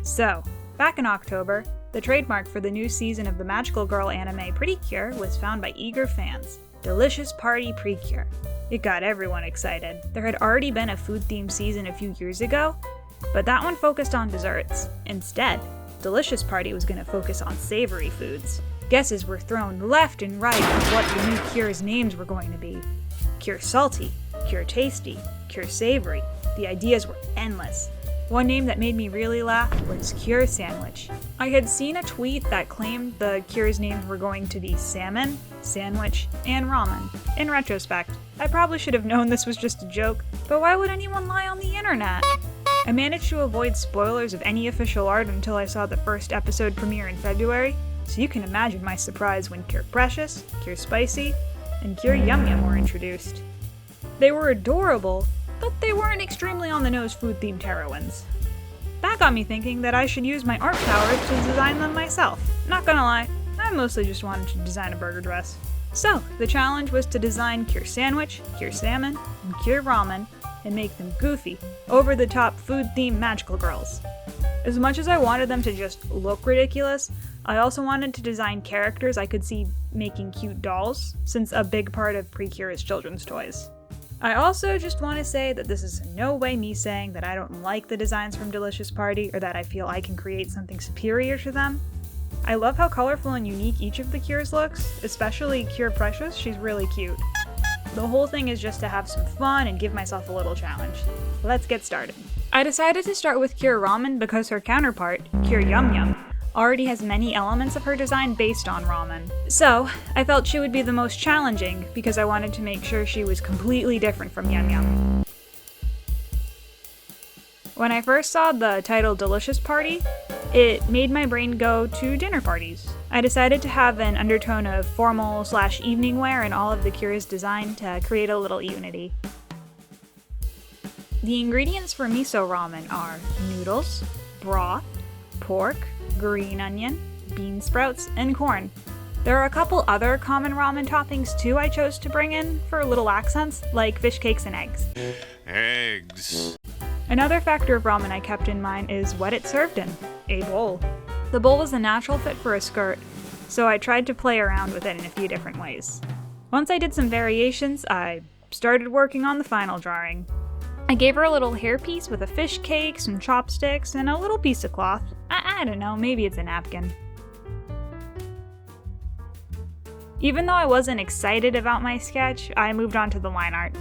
So, back in October, the trademark for the new season of the magical girl anime Precure was found by eager fans. Delicious Party Precure. It got everyone excited. There had already been a food-themed season a few years ago, but that one focused on desserts. Instead, Delicious Party was going to focus on savory foods. Guesses were thrown left and right on what the new Cure's names were going to be. Cure Salty, Cure Tasty, Cure Savory. The ideas were endless. One name that made me really laugh was Cure Sandwich. I had seen a tweet that claimed the Cure's names were going to be Salmon, Sandwich, and Ramen. In retrospect, I probably should have known this was just a joke, but why would anyone lie on the internet? I managed to avoid spoilers of any official art until I saw the first episode premiere in February, so you can imagine my surprise when Cure Precious, Cure Spicy, and Cure Yum Yum were introduced. They were adorable, but they weren't extremely on-the-nose food-themed heroines. That got me thinking that I should use my art powers to design them myself. Not gonna lie, I mostly just wanted to design a burger dress. So, the challenge was to design Cure Sandwich, Cure Salmon, and Cure Ramen, and make them goofy, over-the-top food-themed magical girls. As much as I wanted them to just look ridiculous, I also wanted to design characters I could see making cute dolls, since a big part of Precure is children's toys. I also just want to say that this is in no way me saying that I don't like the designs from Delicious Party or that I feel I can create something superior to them. I love how colorful and unique each of the Cures looks, especially Cure Precious, she's really cute. The whole thing is just to have some fun and give myself a little challenge. Let's get started. I decided to start with Cure Ramen because her counterpart, Cure Yum Yum, already has many elements of her design based on ramen. So, I felt she would be the most challenging because I wanted to make sure she was completely different from Yum Yum. When I first saw the title Delicious Party, it made my brain go to dinner parties. I decided to have an undertone of formal/evening wear in all of the Cure's design to create a little unity. The ingredients for miso ramen are noodles, broth, pork, green onion, bean sprouts, and corn. There are a couple other common ramen toppings too I chose to bring in for little accents, like fish cakes and eggs. Eggs. Another factor of ramen I kept in mind is what it's served in, a bowl. The bowl was a natural fit for a skirt, so I tried to play around with it in a few different ways. Once I did some variations, I started working on the final drawing. I gave her a little hairpiece with a fish cake, some chopsticks, and a little piece of cloth. I don't know, maybe it's a napkin. Even though I wasn't excited about my sketch, I moved on to the line art,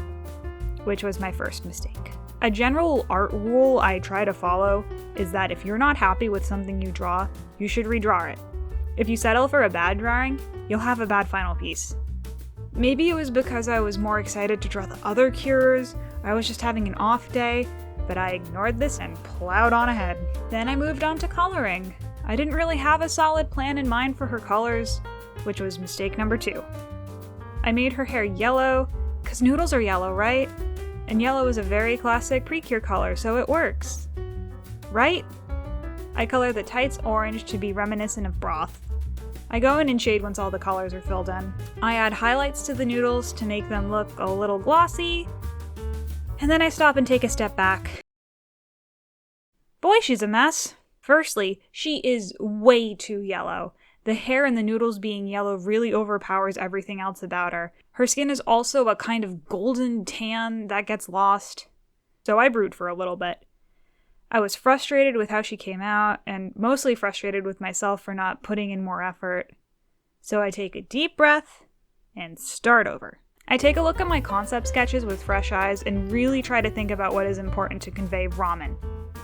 which was my first mistake. A general art rule I try to follow is that if you're not happy with something you draw, you should redraw it. If you settle for a bad drawing, you'll have a bad final piece. Maybe it was because I was more excited to draw the other Cures, or I was just having an off day, but I ignored this and plowed on ahead. Then I moved on to coloring. I didn't really have a solid plan in mind for her colors, which was mistake number 2. I made her hair yellow, cause noodles are yellow, right? And yellow is a very classic Precure color, so it works. Right? I color the tights orange to be reminiscent of broth. I go in and shade once all the colors are filled in. I add highlights to the noodles to make them look a little glossy, and then I stop and take a step back. Boy, she's a mess. Firstly, she is way too yellow. The hair and the noodles being yellow really overpowers everything else about her. Her skin is also a kind of golden tan that gets lost. So I brewed for a little bit. I was frustrated with how she came out, and mostly frustrated with myself for not putting in more effort. So I take a deep breath and start over. I take a look at my concept sketches with fresh eyes and really try to think about what is important to convey ramen.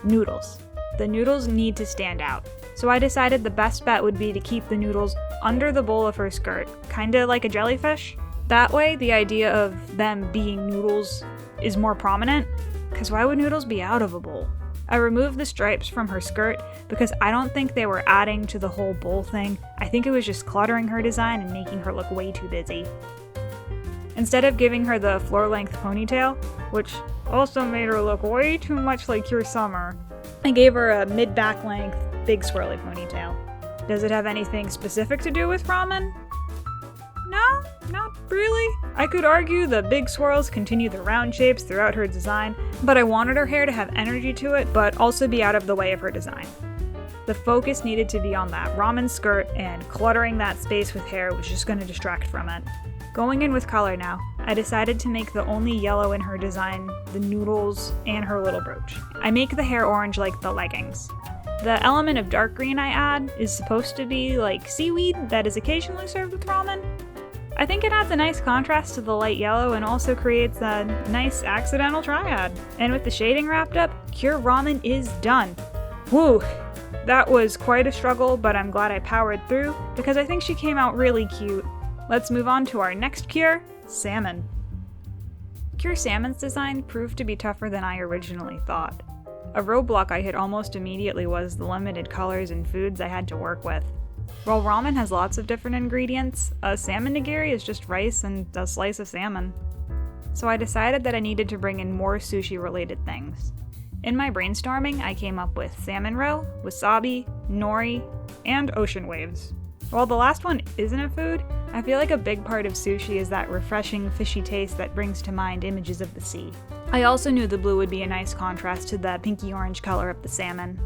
Noodles. The noodles need to stand out. So I decided the best bet would be to keep the noodles under the bowl of her skirt, kinda like a jellyfish. That way, the idea of them being noodles is more prominent, because why would noodles be out of a bowl? I removed the stripes from her skirt because I don't think they were adding to the whole bowl thing. I think it was just cluttering her design and making her look way too busy. Instead of giving her the floor-length ponytail, which also made her look way too much like Cure Summer, I gave her a mid-back length, big swirly ponytail. Does it have anything specific to do with ramen? No, not really. I could argue the big swirls continue the round shapes throughout her design, but I wanted her hair to have energy to it, but also be out of the way of her design. The focus needed to be on that ramen skirt, and cluttering that space with hair was just going to distract from it. Going in with color now, I decided to make the only yellow in her design the noodles and her little brooch. I make the hair orange like the leggings. The element of dark green I add is supposed to be like seaweed that is occasionally served with ramen. I think it adds a nice contrast to the light yellow and also creates a nice accidental triad. And with the shading wrapped up, Precure ramen is done. Woo! That was quite a struggle, but I'm glad I powered through because I think she came out really cute. Let's move on to our next cure, salmon. Precure salmon's design proved to be tougher than I originally thought. A roadblock I hit almost immediately was the limited colors and foods I had to work with. While ramen has lots of different ingredients, a salmon nigiri is just rice and a slice of salmon. So I decided that I needed to bring in more sushi-related things. In my brainstorming, I came up with salmon roe, wasabi, nori, and ocean waves. While the last one isn't a food, I feel like a big part of sushi is that refreshing, fishy taste that brings to mind images of the sea. I also knew the blue would be a nice contrast to the pinky-orange color of the salmon.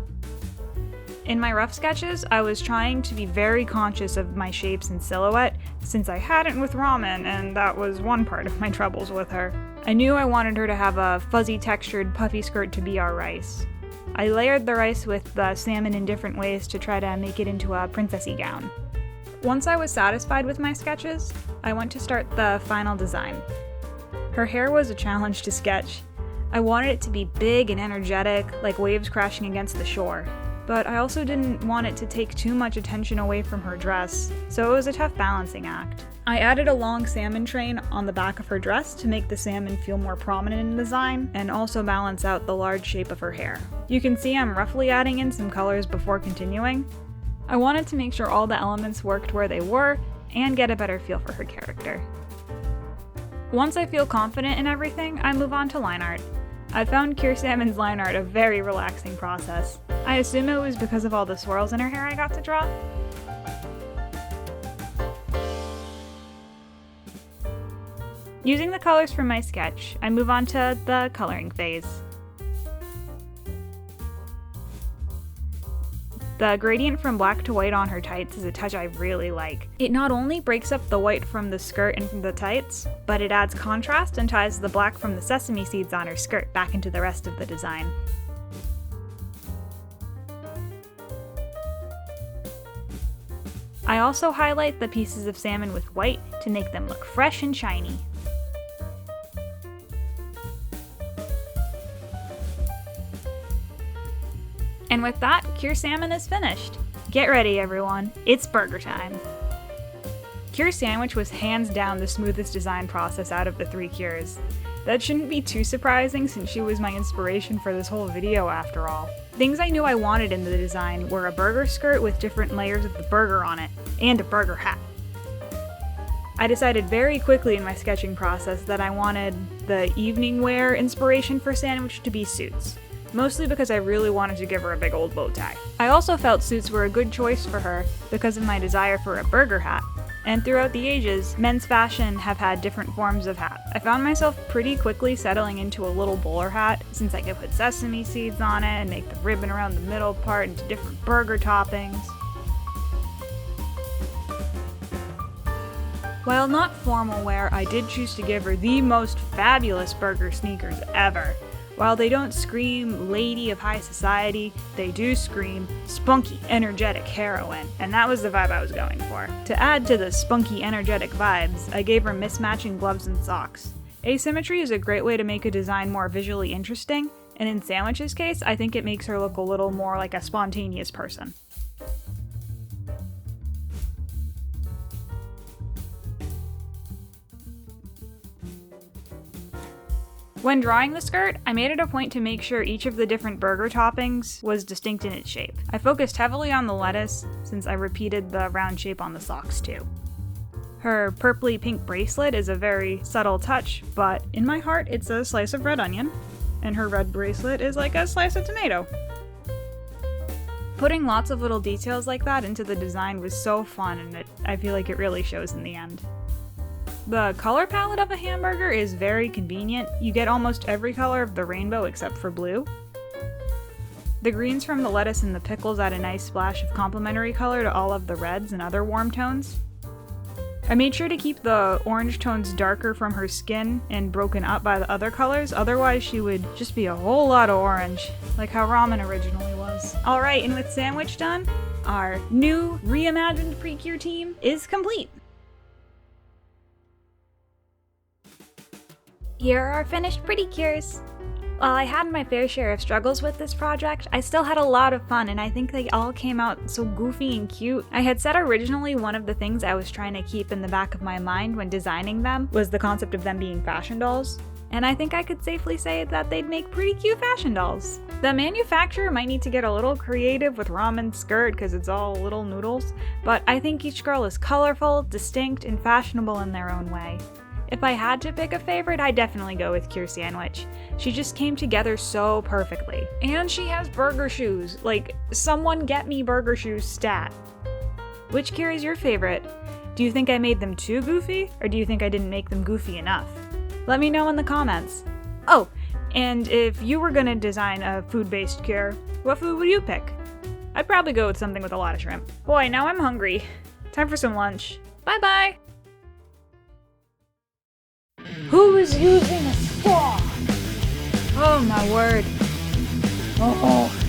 In my rough sketches, I was trying to be very conscious of my shapes and silhouette, since I hadn't with ramen, and that was one part of my troubles with her. I knew I wanted her to have a fuzzy textured, puffy skirt to be our rice. I layered the rice with the salmon in different ways to try to make it into a princessy gown. Once I was satisfied with my sketches, I went to start the final design. Her hair was a challenge to sketch. I wanted it to be big and energetic, like waves crashing against the shore. But I also didn't want it to take too much attention away from her dress, so it was a tough balancing act. I added a long salmon train on the back of her dress to make the salmon feel more prominent in the design, and also balance out the large shape of her hair. You can see I'm roughly adding in some colors before continuing. I wanted to make sure all the elements worked where they were, and get a better feel for her character. Once I feel confident in everything, I move on to line art. I found Precure Salmon's line art a very relaxing process. I assume it was because of all the swirls in her hair I got to draw. Using the colors from my sketch, I move on to the coloring phase. The gradient from black to white on her tights is a touch I really like. It not only breaks up the white from the skirt and from the tights, but it adds contrast and ties the black from the sesame seeds on her skirt back into the rest of the design. I also highlight the pieces of salmon with white to make them look fresh and shiny. And with that, Precure Salmon is finished. Get ready, everyone. It's burger time. Precure Sandwich was hands down the smoothest design process out of the 3 cures. That shouldn't be too surprising since she was my inspiration for this whole video after all. Things I knew I wanted in the design were a burger skirt with different layers of the burger on it, and a burger hat. I decided very quickly in my sketching process that I wanted the evening wear inspiration for Sandwich to be suits. Mostly because I really wanted to give her a big old bow tie. I also felt suits were a good choice for her because of my desire for a burger hat. And throughout the ages, men's fashion have had different forms of hat. I found myself pretty quickly settling into a little bowler hat since I could put sesame seeds on it and make the ribbon around the middle part into different burger toppings. While not formal wear, I did choose to give her the most fabulous burger sneakers ever. While they don't scream lady of high society, they do scream spunky, energetic heroine, and that was the vibe I was going for. To add to the spunky, energetic vibes, I gave her mismatching gloves and socks. Asymmetry is a great way to make a design more visually interesting, and in Sandwich's case, I think it makes her look a little more like a spontaneous person. When drawing the skirt, I made it a point to make sure each of the different burger toppings was distinct in its shape. I focused heavily on the lettuce, since I repeated the round shape on the socks too. Her purpley pink bracelet is a very subtle touch, but in my heart it's a slice of red onion, and her red bracelet is like a slice of tomato. Putting lots of little details like that into the design was so fun, and I feel like it really shows in the end. The color palette of a hamburger is very convenient. You get almost every color of the rainbow except for blue. The greens from the lettuce and the pickles add a nice splash of complementary color to all of the reds and other warm tones. I made sure to keep the orange tones darker from her skin and broken up by the other colors, otherwise she would just be a whole lot of orange, like how ramen originally was. Alright, and with sandwich done, our new reimagined Precure team is complete. Here are our finished Precures. While I had my fair share of struggles with this project, I still had a lot of fun, and I think they all came out so goofy and cute. I had said originally one of the things I was trying to keep in the back of my mind when designing them was the concept of them being fashion dolls, and I think I could safely say that they'd make pretty cute fashion dolls. The manufacturer might need to get a little creative with ramen skirt because it's all little noodles, but I think each girl is colorful, distinct, and fashionable in their own way. If I had to pick a favorite, I'd definitely go with Cure Sandwich. She just came together so perfectly. And she has burger shoes. Like, someone get me burger shoes stat. Which Cure is your favorite? Do you think I made them too goofy? Or do you think I didn't make them goofy enough? Let me know in the comments. Oh, and if you were gonna design a food-based Cure, what food would you pick? I'd probably go with something with a lot of shrimp. Boy, now I'm hungry. Time for some lunch. Bye-bye! Who is using a straw? Oh my word. Oh.